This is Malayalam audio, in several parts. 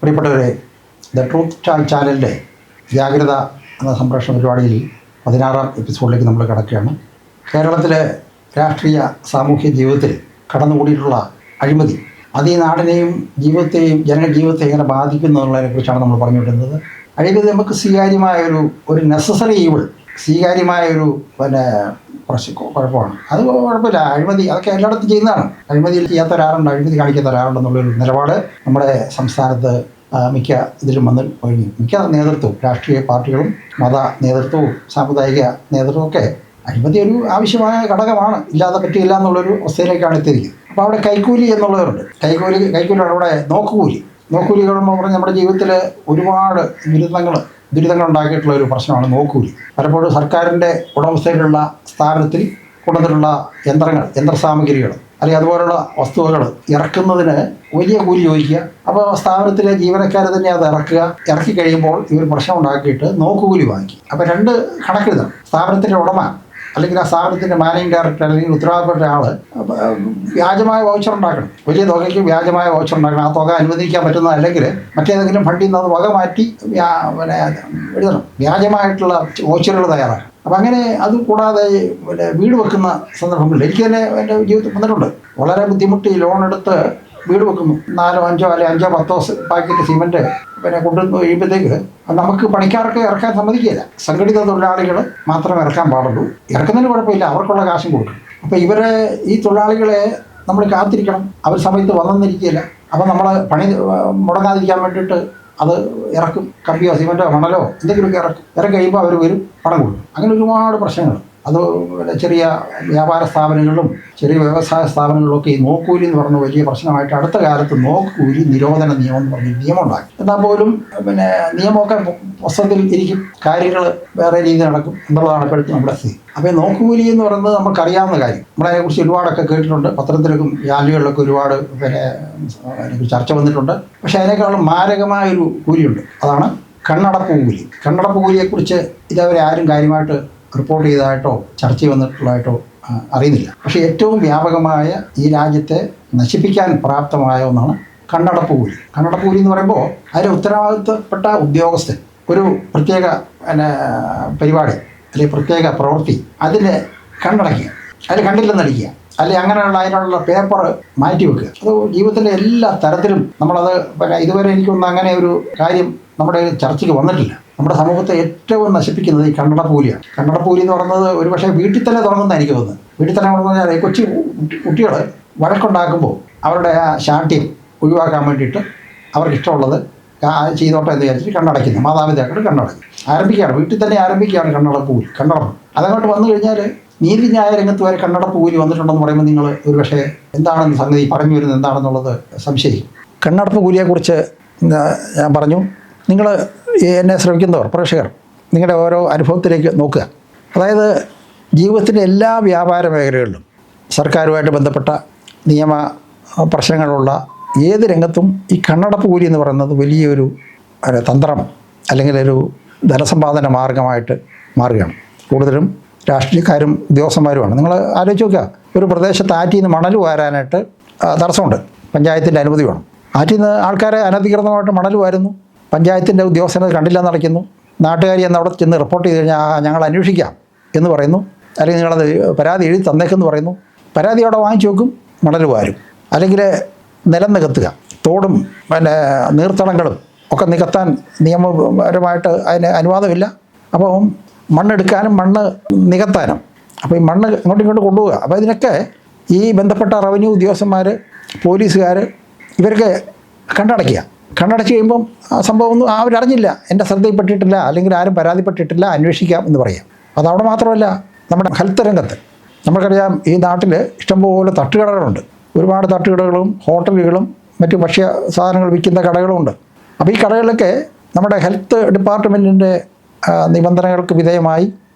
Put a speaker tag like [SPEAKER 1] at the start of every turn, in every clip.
[SPEAKER 1] പ്രിയപ്പെട്ടവരെ, ദ ട്രൂത്ത് ചാനലിൻ്റെ ജാഗ്രത എന്ന സംപ്രേഷണ പരിപാടിയിൽ 16-ാം എപ്പിസോഡിലേക്ക് നമ്മൾ കിടക്കുകയാണ്. കേരളത്തിലെ രാഷ്ട്രീയ സാമൂഹ്യ ജീവിതത്തിൽ കടന്നുകൂടിയിട്ടുള്ള അഴിമതി അത് ഈ നാടിനെയും ജീവിതത്തെയും ജനജീവിതത്തെ എങ്ങനെ ബാധിക്കുന്നു എന്നുള്ളതിനെക്കുറിച്ചാണ് നമ്മൾ പറഞ്ഞുകൊണ്ടിരുന്നത്. അഴിമതി നമുക്ക് സ്വീകാര്യമായ ഒരു നെസസറി ഈവിൾ, സ്വീകാര്യമായ കുഴപ്പമാണ്. അത് കുഴപ്പമില്ല. അഴിമതി അതൊക്കെ എല്ലായിടത്തും ചെയ്യുന്നതാണ്. അഴിമതി ചെയ്യാത്തവരാറുണ്ട്, അഴിമതി കാണിക്കാത്തവരാറുണ്ടെന്നുള്ളൊരു നിലപാട് നമ്മുടെ സംസ്ഥാനത്ത് മിക്ക ഇതിലും വന്ന് കഴിഞ്ഞു. മിക്ക നേതൃത്വവും, രാഷ്ട്രീയ പാർട്ടികളും മത നേതൃത്വവും സാമുദായിക നേതൃത്വവും ഒക്കെ അഴിമതി ഒരു ആവശ്യമായ ഘടകമാണ്, ഇല്ലാതെ പറ്റില്ല എന്നുള്ളൊരു അവസ്ഥയിലേക്കാണ് എത്തിയിരിക്കുന്നത്. അപ്പോൾ അവിടെ കൈക്കൂലി എന്നുള്ളവരുണ്ട്. കൈക്കൂലിയാണ് അവിടെ നോക്കുകൂലി എന്ന് പറഞ്ഞാൽ നമ്മുടെ ജീവിതത്തിൽ ഒരുപാട് ദുരിതങ്ങൾ ഉണ്ടാക്കിയിട്ടുള്ള ഒരു പ്രശ്നമാണ് നോക്കൂലി. പലപ്പോഴും സർക്കാരിൻ്റെ ഉടമസ്ഥയിലുള്ള സ്ഥാപനത്തിൽ കൊണ്ടുവന്നിട്ടുള്ള യന്ത്രസാമഗ്രികൾ അല്ലെങ്കിൽ അതുപോലുള്ള വസ്തുവകൾ ഇറക്കുന്നതിന് വലിയ കൂലി ചോദിക്കുക. അപ്പോൾ സ്ഥാപനത്തിലെ ജീവനക്കാർ തന്നെ അത് ഇറക്കി കഴിയുമ്പോൾ ഇവർ പ്രശ്നം ഉണ്ടാക്കിയിട്ട് നോക്കുകൂലി വാങ്ങിക്കും. അപ്പോൾ രണ്ട് കണക്കെഴുതണം. സ്ഥാപനത്തിൻ്റെ ഉടമ അല്ലെങ്കിൽ ആ സ്ഥാപനത്തിൻ്റെ മാനേജിംഗ് ഡയറക്ടർ അല്ലെങ്കിൽ ഉത്തരവാദിത്തപ്പെട്ട ആൾ വ്യാജമായ വൗച്ചർ ഉണ്ടാക്കണം. വലിയ തുകയ്ക്ക് വ്യാജമായ വൗച്ചർ ഉണ്ടാക്കണം. ആ തുക അനുവദിക്കാൻ പറ്റുന്ന അല്ലെങ്കിൽ മറ്റേതെങ്കിലും ഫണ്ടിൽ നിന്ന് അത് വക മാറ്റി എഴുതണം. വ്യാജമായിട്ടുള്ള വൗച്ചറുകൾ തയ്യാറാക്കണം. അപ്പം അങ്ങനെ അത് കൂടാതെ വീട് വെക്കുന്ന സന്ദർഭങ്ങളിൽ എനിക്ക് തന്നെ എൻ്റെ ജീവിതത്തിൽ വന്നിട്ടുണ്ട്. വളരെ ബുദ്ധിമുട്ടി ലോൺ എടുത്ത് വീട് വെക്കുന്നു. 4, 5 അല്ലെങ്കിൽ 5, 10 പാക്കറ്റ് സിമെൻറ്റ് കൊണ്ടുവന്ന് കഴിയുമ്പോഴത്തേക്ക് നമുക്ക് പണിക്കാർക്ക് ഇറക്കാൻ സമ്മതിക്കില്ല. സംഘടിത തൊഴിലാളികൾ മാത്രമേ ഇറക്കാൻ പാടുള്ളൂ. ഇറക്കുന്നതിന് കുഴപ്പമില്ല, അവർക്കുള്ള കാശും കൊടുക്കും. അപ്പോൾ ഈ തൊഴിലാളികളെ നമ്മൾ കാത്തിരിക്കണം. അവർ സമയത്ത് വന്നെന്നിരിക്കില്ല. അപ്പോൾ നമ്മൾ പണി മുടങ്ങാതിരിക്കാൻ വേണ്ടിയിട്ട് അത് ഇറക്കും. കമ്പിയോ സിമെൻറ്റോ മണലോ എന്തെങ്കിലുമൊക്കെ ഇറക്കി കഴിയുമ്പോൾ അവർ വരും, പണം കൊടുക്കും. അങ്ങനെ ഒരുപാട് പ്രശ്നങ്ങൾ. അത് ചെറിയ വ്യാപാര സ്ഥാപനങ്ങളിലും ചെറിയ വ്യവസായ സ്ഥാപനങ്ങളിലൊക്കെ ഈ നോക്കൂലി എന്ന് പറഞ്ഞ വലിയ പ്രശ്നമായിട്ട് അടുത്ത കാലത്ത് നോക്കൂലി നിരോധന നിയമം എന്ന് പറഞ്ഞ നിയമം ഉണ്ടാക്കി. എന്നാൽ പോലും നിയമമൊക്കെ പുസ്തകത്തിൽ ഇരിക്കും, കാര്യങ്ങൾ വേറെ രീതിയിൽ നടക്കും എന്നുള്ളതാണ് ഇപ്പോഴത്തെ നമ്മുടെ സ്ഥിതി. അപ്പോൾ നോക്കുകൂലി എന്ന് പറയുന്നത് നമുക്കറിയാവുന്ന കാര്യം. നമ്മളതിനെക്കുറിച്ച് ഒരുപാടൊക്കെ കേട്ടിട്ടുണ്ട്. പത്രത്തിലേക്കും യാലികളിലൊക്കെ ഒരുപാട് ചർച്ച വന്നിട്ടുണ്ട്. പക്ഷേ അതിനേക്കാളും മാരകമായൊരു കൂലിയുണ്ട്. അതാണ് കണ്ണടപ്പ് കൂലി. കണ്ണടപ്പ് കൂലിയെക്കുറിച്ച് ഇതവരെ ആരും കാര്യമായിട്ട് റിപ്പോർട്ട് ചെയ്തതായിട്ടോ ചർച്ച വന്നിട്ടുള്ളതായിട്ടോ അറിയുന്നില്ല. പക്ഷേ ഏറ്റവും വ്യാപകമായ ഈ രാജ്യത്തെ നശിപ്പിക്കാൻ പ്രാപ്തമായ ഒന്നാണ് കണ്ണടപ്പ് കൂലി. കണ്ണടപ്പ് കൂലി എന്ന് പറയുമ്പോൾ അതിൻ്റെ ഉത്തരവാദിത്തപ്പെട്ട ഉദ്യോഗസ്ഥൻ ഒരു പ്രത്യേക പരിപാടി അല്ലെങ്കിൽ പ്രത്യേക പ്രവൃത്തി അതിന് കണ്ണടയ്ക്കുക, അതിൽ കണ്ടില്ലെന്നടിക്കുക, അല്ലെങ്കിൽ അങ്ങനെയുള്ള അതിനുള്ള പേപ്പർ മാറ്റി വെക്കുക. അത് ജീവിതത്തിൻ്റെ എല്ലാ തരത്തിലും നമ്മളത് ഇതുവരെ എനിക്കൊന്നും അങ്ങനെ ഒരു കാര്യം നമ്മുടെ ചർച്ചയ്ക്ക് വന്നിട്ടില്ല. നമ്മുടെ സമൂഹത്തെ ഏറ്റവും നശിപ്പിക്കുന്നത് ഈ കണ്ണടപ്പ് കൂലിയാണ്. കണ്ണടപ്പ് കൂലി എന്ന് പറയുന്നത് ഒരു പക്ഷേ വീട്ടിൽ തന്നെ തുടങ്ങുന്ന എനിക്ക് തോന്നുന്നത്. വീട്ടിൽ തന്നെ തുടങ്ങുന്ന കൊച്ചു കുട്ടികൾ വഴക്കുണ്ടാക്കുമ്പോൾ അവരുടെ ആ ശാഠ്യം ഒഴിവാക്കാൻ വേണ്ടിയിട്ട് അവർക്ക് ഇഷ്ടമുള്ളത് ചെയ്തോട്ടെ എന്ന് വിചാരിച്ചിട്ട് കണ്ണടയ്ക്കുന്നത് മാതാപിതാക്കൾ ആരംഭിക്കുകയാണ്. വീട്ടിൽ തന്നെ ആരംഭിക്കുകയാണ് കണ്ണടപ്പ് കൂലി. അതങ്ങോട്ട് വന്നു കഴിഞ്ഞാൽ നീതിന്യായ രംഗത്ത് വരെ കണ്ണടപ്പ് കൂലി വന്നിട്ടുണ്ടെന്ന് പറയുമ്പോൾ നിങ്ങൾ ഒരു പക്ഷേ എന്താണെന്ന് സംഗതി പറഞ്ഞു വരുന്നത് എന്താണെന്നുള്ളത് സംശയിക്കും. കണ്ണടപ്പ് കൂലിയെക്കുറിച്ച് ഞാൻ പറഞ്ഞു. നിങ്ങൾ എന്നെ ശ്രമിക്കുന്നവർ, പ്രേക്ഷകർ, നിങ്ങളുടെ ഓരോ അനുഭവത്തിലേക്ക് നോക്കുക. അതായത് ജീവിതത്തിൻ്റെ എല്ലാ വ്യാപാര മേഖലകളിലും സർക്കാരുമായിട്ട് ബന്ധപ്പെട്ട നിയമ പ്രശ്നങ്ങളുള്ള ഏത് രംഗത്തും ഈ കണ്ണടപ്പ് കൂലി എന്ന് പറയുന്നത് വലിയൊരു തന്ത്രം അല്ലെങ്കിൽ ഒരു ധനസമ്പാദന മാർഗമായിട്ട് മാറുകയാണ്. കൂടുതലും രാഷ്ട്രീയക്കാരും ഉദ്യോഗസ്ഥന്മാരുമാണ്. നിങ്ങൾ ആലോചിച്ച് നോക്കുക, ഒരു പ്രദേശത്ത് ആറ്റിൽ നിന്ന് മണൽ വാരാനായിട്ട് തടസ്സമുണ്ട്, പഞ്ചായത്തിൻ്റെ അനുമതി വേണം. ആറ്റിൽ നിന്ന് ആൾക്കാരെ അനധികൃതമായിട്ട് മണൽ വാരുന്നു, പഞ്ചായത്തിൻ്റെ ഉദ്യോഗസ്ഥനത് കണ്ടില്ലെന്ന് അടയ്ക്കുന്നു. നാട്ടുകാരി എന്ന് അവിടെ ചെന്ന് റിപ്പോർട്ട് ചെയ്ത് കഴിഞ്ഞാൽ ഞങ്ങൾ അന്വേഷിക്കാം എന്ന് പറയുന്നു, അല്ലെങ്കിൽ നിങ്ങളത് പരാതി എഴുതി തന്നേക്കെന്ന് പറയുന്നു. പരാതി അവിടെ വാങ്ങിച്ചു വെക്കും, മണൽ വാരും. അല്ലെങ്കിൽ നിലം നികത്തുക, തോടും നീർത്തടങ്ങളും ഒക്കെ നികത്താൻ നിയമപരമായിട്ട് അതിന് അനുവാദമില്ല. അപ്പോൾ മണ്ണെടുക്കാനും മണ്ണ് നികത്താനും, അപ്പോൾ ഈ മണ്ണ് ഇങ്ങോട്ടും കൊണ്ടുപോവുക. അപ്പോൾ ഇതിനൊക്കെ ഈ ബന്ധപ്പെട്ട റവന്യൂ ഉദ്യോഗസ്ഥന്മാർ, പോലീസുകാർ ഇവർക്ക് കണ്ണടച്ച് കഴിയുമ്പം ആ സംഭവം ഒന്നും അവരറിഞ്ഞില്ല, എൻ്റെ ശ്രദ്ധയിൽപ്പെട്ടിട്ടില്ല, അല്ലെങ്കിൽ ആരും പരാതിപ്പെട്ടിട്ടില്ല, അന്വേഷിക്കാം എന്ന് പറയാം. അതവിടെ മാത്രമല്ല, നമ്മുടെ ഹെൽത്ത് രംഗത്ത് നമുക്കറിയാം ഈ നാട്ടിൽ ഇഷ്ടംപോലെ തട്ടുകടകളുണ്ട്. ഒരുപാട് തട്ടുകടകളും ഹോട്ടലുകളും മറ്റു ഭക്ഷ്യ സാധനങ്ങൾ വിൽക്കുന്ന കടകളുമുണ്ട്. അപ്പോൾ ഈ കടകളിലൊക്കെ നമ്മുടെ ഹെൽത്ത് ഡിപ്പാർട്ട്മെൻറ്റിൻ്റെ നിബന്ധനകൾക്ക് വിധേയമായി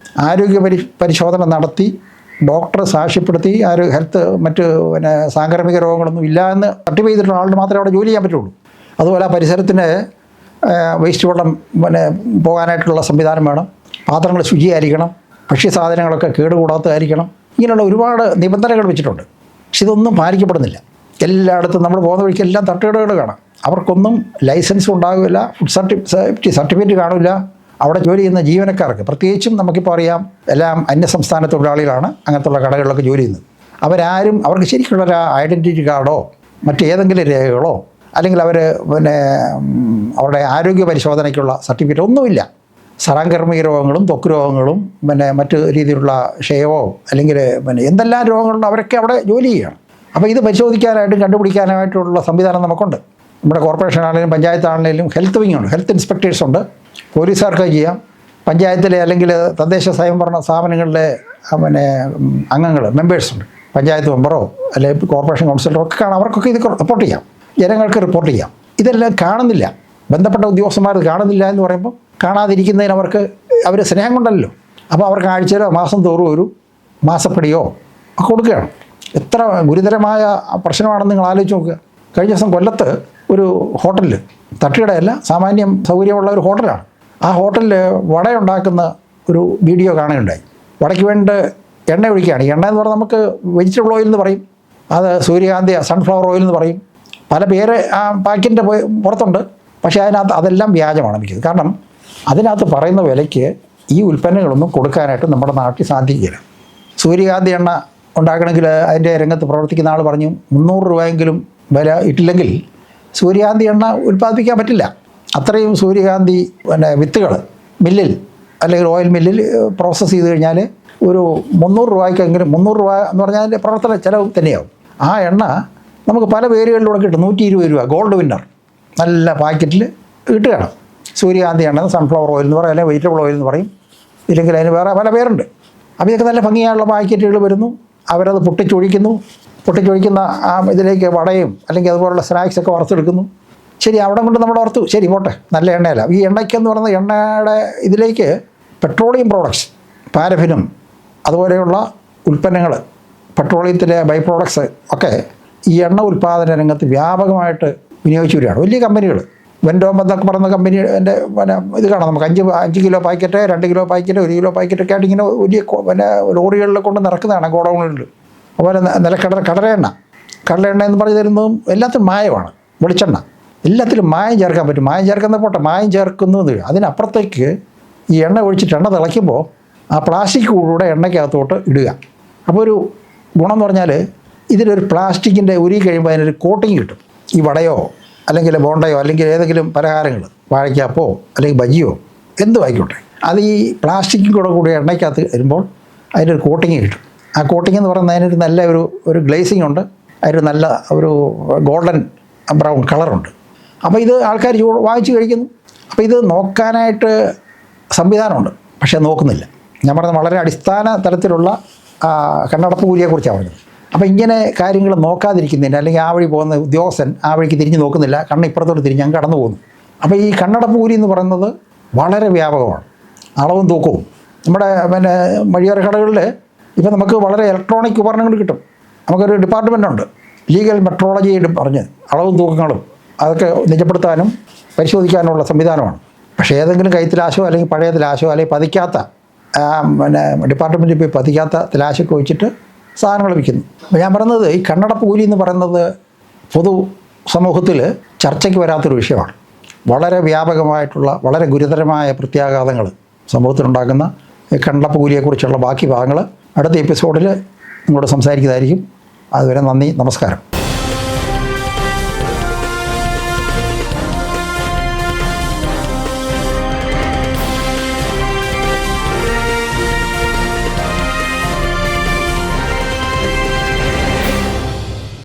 [SPEAKER 1] ആരോഗ്യ പരിശോധന നടത്തി ഡോക്ടറെ സാക്ഷ്യപ്പെടുത്തി ഹെൽത്ത് മറ്റ് സാംക്രമിക രോഗങ്ങളൊന്നും ഇല്ല എന്ന് സർട്ടിഫൈ ചെയ്തിട്ടുള്ള ആളിന് മാത്രമേ അവിടെ ജോലി ചെയ്യാൻ പറ്റുള്ളൂ. അതുപോലെ ആ പരിസരത്തിന് വേസ്റ്റ് വെള്ളം പോകാനായിട്ടുള്ള സംവിധാനം വേണം, പാത്രങ്ങൾ ശുചിയായിരിക്കണം, ഭക്ഷ്യസാധനങ്ങളൊക്കെ കേടുകൂടാത്തതായിരിക്കണം. ഇങ്ങനെയുള്ള ഒരുപാട് നിബന്ധനകൾ വെച്ചിട്ടുണ്ട്. പക്ഷെ ഇതൊന്നും പാലിക്കപ്പെടുന്നില്ല. എല്ലായിടത്തും നമ്മൾ പോകുന്ന വഴിക്ക് എല്ലാം തട്ടുകടകൾ കാണാം. അവർക്കൊന്നും ലൈസൻസ് ഉണ്ടാകില്ല, ഫുഡ് സേഫ്റ്റി സർട്ടിഫിക്കറ്റ് കാണില്ല. അവിടെ ജോലി ചെയ്യുന്ന ജീവനക്കാർക്ക്, പ്രത്യേകിച്ചും നമുക്കിപ്പോൾ അറിയാം എല്ലാം അന്യസംസ്ഥാന തൊഴിലാളികളാണ് അങ്ങനത്തുള്ള കടകളിലൊക്കെ ജോലി ചെയ്യുന്നത്. അവരാരും അവർക്ക് ശരിക്കുള്ളൊരു ഐഡൻറ്റിറ്റി കാർഡോ മറ്റേതെങ്കിലും രേഖകളോ അല്ലെങ്കിൽ അവർ അവരുടെ ആരോഗ്യ പരിശോധനയ്ക്കുള്ള സർട്ടിഫിക്കറ്റ് ഒന്നുമില്ല. സറാങ്കർമ്മിക രോഗങ്ങളും ത്വക്ക് രോഗങ്ങളും മറ്റു രീതിയിലുള്ള ക്ഷയമോ അല്ലെങ്കിൽ എന്തെല്ലാം രോഗങ്ങളുണ്ടോ അവരൊക്കെ അവിടെ ജോലി ചെയ്യുകയാണ്. അപ്പോൾ ഇത് പരിശോധിക്കാനായിട്ടും കണ്ടുപിടിക്കാനായിട്ടുള്ള സംവിധാനം നമുക്കുണ്ട്. നമ്മുടെ കോർപ്പറേഷനാണെങ്കിലും പഞ്ചായത്താണെങ്കിലും ഹെൽത്ത് വിങ് ഉണ്ട്, ഹെൽത്ത് ഇൻസ്പെക്ടേഴ്സ് ഉണ്ട്, പോലീസുകാർക്ക് ചെയ്യാം, പഞ്ചായത്തിലെ അല്ലെങ്കിൽ തദ്ദേശ സ്വയംഭരണ സ്ഥാപനങ്ങളിലെ അംഗങ്ങൾ മെമ്പേഴ്സുണ്ട്, പഞ്ചായത്ത് മെമ്പറോ അല്ലെങ്കിൽ കോർപ്പറേഷൻ കൗൺസിലറോ ഒക്കെ കാണാം. അവർക്കൊക്കെ ഇത് റിപ്പോർട്ട് ചെയ്യാം, ജനങ്ങൾക്ക് റിപ്പോർട്ട് ചെയ്യാം. ഇതെല്ലാം കാണുന്നില്ല, ബന്ധപ്പെട്ട ഉദ്യോഗസ്ഥന്മാർ കാണുന്നില്ല എന്ന് പറയുമ്പോൾ കാണാതിരിക്കുന്നതിന് അവർ സ്നേഹം കൊണ്ടല്ലോ. അപ്പോൾ അവർക്ക് ആഴ്ചയിലോ മാസം തോറും ഒരു മാസപ്പടിയോ ഒക്കെ കൊടുക്കുകയാണ്. എത്ര ഗുരുതരമായ പ്രശ്നമാണെന്ന് നിങ്ങൾ ആലോചിച്ച് നോക്കുക. കഴിഞ്ഞ ദിവസം കൊല്ലത്ത് ഒരു ഹോട്ടലിൽ, തട്ടുകടയല്ല, സാമാന്യം സൗകര്യമുള്ള ഒരു ഹോട്ടലാണ്. ആ ഹോട്ടലിൽ വടയുണ്ടാക്കുന്ന ഒരു വീഡിയോ കാണുകയുണ്ടായി. വടയ്ക്ക് വേണ്ടി എണ്ണ ഒഴിക്കുകയാണ്. എണ്ണ എന്ന് പറഞ്ഞാൽ നമുക്ക് വെജിറ്റബിൾ ഓയിൽ എന്ന് പറയും, അത് സൂര്യകാന്തി സൺഫ്ലവർ ഓയിൽ എന്ന് പറയും, പല പേര് ആ പാക്കറ്റിൻ്റെ പുറത്തുണ്ട്. പക്ഷേ അതെല്ലാം വ്യാജമാണ് മിക്കത്. കാരണം അതിനകത്ത് പറയുന്ന വിലയ്ക്ക് ഈ ഉൽപ്പന്നങ്ങളൊന്നും കൊടുക്കാനായിട്ട് നമ്മുടെ നാട്ടിൽ സാധിക്കില്ല. സൂര്യകാന്തി എണ്ണ ഉണ്ടാക്കണമെങ്കിൽ അതിൻ്റെ രംഗത്ത് പ്രവർത്തിക്കുന്ന ആൾ പറഞ്ഞു 300 രൂപയെങ്കിലും വില ഇട്ടില്ലെങ്കിൽ സൂര്യകാന്തി എണ്ണ ഉൽപ്പാദിപ്പിക്കാൻ പറ്റില്ല. അത്രയും സൂര്യകാന്തി വിത്തുകൾ മില്ലിൽ അല്ലെങ്കിൽ ഓയിൽ മില്ലിൽ പ്രോസസ്സ് ചെയ്ത് കഴിഞ്ഞാൽ ഒരു 300 രൂപയ്ക്കെങ്കിലും, 300 രൂപ എന്ന് പറഞ്ഞാൽ അതിൻ്റെ പ്രവർത്തന ചിലവ് തന്നെയാവും. ആ എണ്ണ നമുക്ക് പല പേരുകളിലൂടെ കിട്ടും. 120 രൂപ ഗോൾഡ് വിന്നർ നല്ല പാക്കറ്റിൽ കിട്ടുകയാണ്. സൂര്യകാന്തി എണ്ണ, സൺഫ്ലവർ ഓയിൽ എന്ന് പറയും, അല്ലെങ്കിൽ വെജിറ്റബിൾ ഓയിൽ എന്ന് പറയും, ഇല്ലെങ്കിൽ അതിന് വേറെ പല പേരുണ്ട്. അപ്പോൾ ഇതൊക്കെ നല്ല ഭംഗിയായുള്ള പാക്കറ്റുകൾ വരുന്നു, അവരത് പൊട്ടിച്ചൊഴിക്കുന്ന ആ ഇതിലേക്ക് വടയും അല്ലെങ്കിൽ അതുപോലുള്ള സ്നാക്സൊക്കെ വറുത്തെടുക്കുന്നു. ശരി, അവിടെ കൊണ്ട് നമ്മൾ വറുത്തു, ശരി പോട്ടെ, നല്ല എണ്ണയല്ല. ഈ എണ്ണയ്ക്കെന്ന് പറയുന്നത് എണ്ണയുടെ ഇതിലേക്ക് പെട്രോളിയം പ്രോഡക്ട്സ്, പാരഫിനും അതുപോലെയുള്ള ഉൽപ്പന്നങ്ങൾ, പെട്രോളിയത്തിലെ ബൈ പ്രോഡക്ട്സ് ഒക്കെ ഈ എണ്ണ ഉൽപ്പാദന രംഗത്ത് വ്യാപകമായിട്ട് വിനിയോഗിച്ചു വരികയാണ്. വലിയ കമ്പനികൾ, വെൻഡോം എന്നൊക്കെ പറയുന്ന കമ്പനി ഇത് കാണാം നമുക്ക് 5 kilo packet, 2 kilo packet, 1 kilo പാക്കറ്റൊക്കെ ആയിട്ട് ഇങ്ങനെ വലിയ ലോറികളിൽ കൊണ്ട് നിറക്കുന്നതാണ് ഗോഡൗണുകളിൽ. അതുപോലെ കടല എണ്ണ എന്ന് പറഞ്ഞു തരുന്നതും എല്ലാത്തിനും മായമാണ്. വെളിച്ചെണ്ണ എല്ലാത്തിലും മായം ചേർക്കാൻ പറ്റും. മായം ചേർക്കുന്ന പോട്ടെ, മായം ചേർക്കുന്നു എന്ന് അതിനപ്പുറത്തേക്ക് ഈ എണ്ണ ഒഴിച്ചിട്ട് എണ്ണ തിളയ്ക്കുമ്പോൾ ആ പ്ലാസ്റ്റിക് കൂടെ എണ്ണയ്ക്കകത്തോട്ട് ഇടുക. അപ്പോൾ ഒരു ഗുണം എന്ന് പറഞ്ഞാൽ ഇതിലൊരു പ്ലാസ്റ്റിക്കിൻ്റെ ഉരുകി കഴിയുമ്പോൾ അതിനൊരു കോട്ടിങ് കിട്ടും. ഈ വടയോ അല്ലെങ്കിൽ ബോണ്ടയോ അല്ലെങ്കിൽ ഏതെങ്കിലും പലഹാരങ്ങൾ, വാഴയ്ക്കാപ്പോ അല്ലെങ്കിൽ ബജിയോ എന്തും ആയിക്കോട്ടെ, അത് ഈ പ്ലാസ്റ്റിക്കും കൂടെ എണ്ണയ്ക്കകത്ത് വരുമ്പോൾ അതിനൊരു കോട്ടിങ് കിട്ടും. ആ കോട്ടിങ് എന്ന് പറയുന്നത് അതിനൊരു നല്ല ഒരു ഗ്ലേസിങ് ഉണ്ട്, അതിനൊരു നല്ല ഒരു ഗോൾഡൻ ബ്രൗൺ കളറുണ്ട്. അപ്പോൾ ഇത് ആൾക്കാർ വാങ്ങിച്ച് കഴിക്കുന്നു. അപ്പോൾ ഇത് നോക്കാനായിട്ട് സംവിധാനമുണ്ട്, പക്ഷേ നോക്കുന്നില്ല. ഞാൻ പറഞ്ഞത് വളരെ അടിസ്ഥാന തലത്തിലുള്ള കണ്ണടപ്പ് കൂലിയെക്കുറിച്ചാണ് പറഞ്ഞത്. അപ്പോൾ ഇങ്ങനെ കാര്യങ്ങൾ നോക്കാതിരിക്കുന്നതിന്, അല്ലെങ്കിൽ ആ വഴി പോകുന്ന ഉദ്യോഗസ്ഥൻ ആ വഴിക്ക് തിരിഞ്ഞ് നോക്കുന്നില്ല, ഇപ്പുറത്തോട്ട് തിരിഞ്ഞ് അങ്ങ് കടന്നു പോകുന്നു. അപ്പോൾ ഈ കണ്ണടപ്പ് കൂലി എന്ന് പറയുന്നത് വളരെ വ്യാപകമാണ്, അളവും തൂക്കവും. നമ്മുടെ വഴിയോര കടകളിൽ ഇപ്പം നമുക്ക് വളരെ ഇലക്ട്രോണിക് ഉപകരണങ്ങൾ കിട്ടും. നമുക്കൊരു ഡിപ്പാർട്ട്മെൻ്റ് ഉണ്ട്, ലീഗൽ മെട്രോളജി പറഞ്ഞ് അളവും തൂക്കങ്ങളും അതൊക്കെ നിജപ്പെടുത്താനും പരിശോധിക്കാനുള്ള സംവിധാനമാണ്. പക്ഷേ ഏതെങ്കിലും കൈത്തിലാശോ അല്ലെങ്കിൽ പഴയ തിലാശോ അല്ലെങ്കിൽ പതിക്കാത്ത ഡിപ്പാർട്ട്മെൻറ്റിൽ പോയി പതിക്കാത്ത തിലാശൊക്കെ വെച്ചിട്ട് സാധനങ്ങൾ വിൽക്കുന്നു. അപ്പോൾ ഞാൻ പറയുന്നത് ഈ കണ്ണടപ്പ് കൂലി എന്ന് പറയുന്നത് പൊതു സമൂഹത്തിൽ ചർച്ചയ്ക്ക് വരാത്തൊരു വിഷയമാണ്. വളരെ വ്യാപകമായിട്ടുള്ള വളരെ ഗുരുതരമായ പ്രത്യാഘാതങ്ങൾ സമൂഹത്തിലുണ്ടാക്കുന്ന ഈ കണ്ണടപ്പ് കൂലിയെക്കുറിച്ചുള്ള ബാക്കി ഭാഗങ്ങൾ അടുത്ത എപ്പിസോഡിൽ നിങ്ങളോട് സംസാരിക്കുന്നതായിരിക്കും. അതുവരെ നന്ദി, നമസ്കാരം.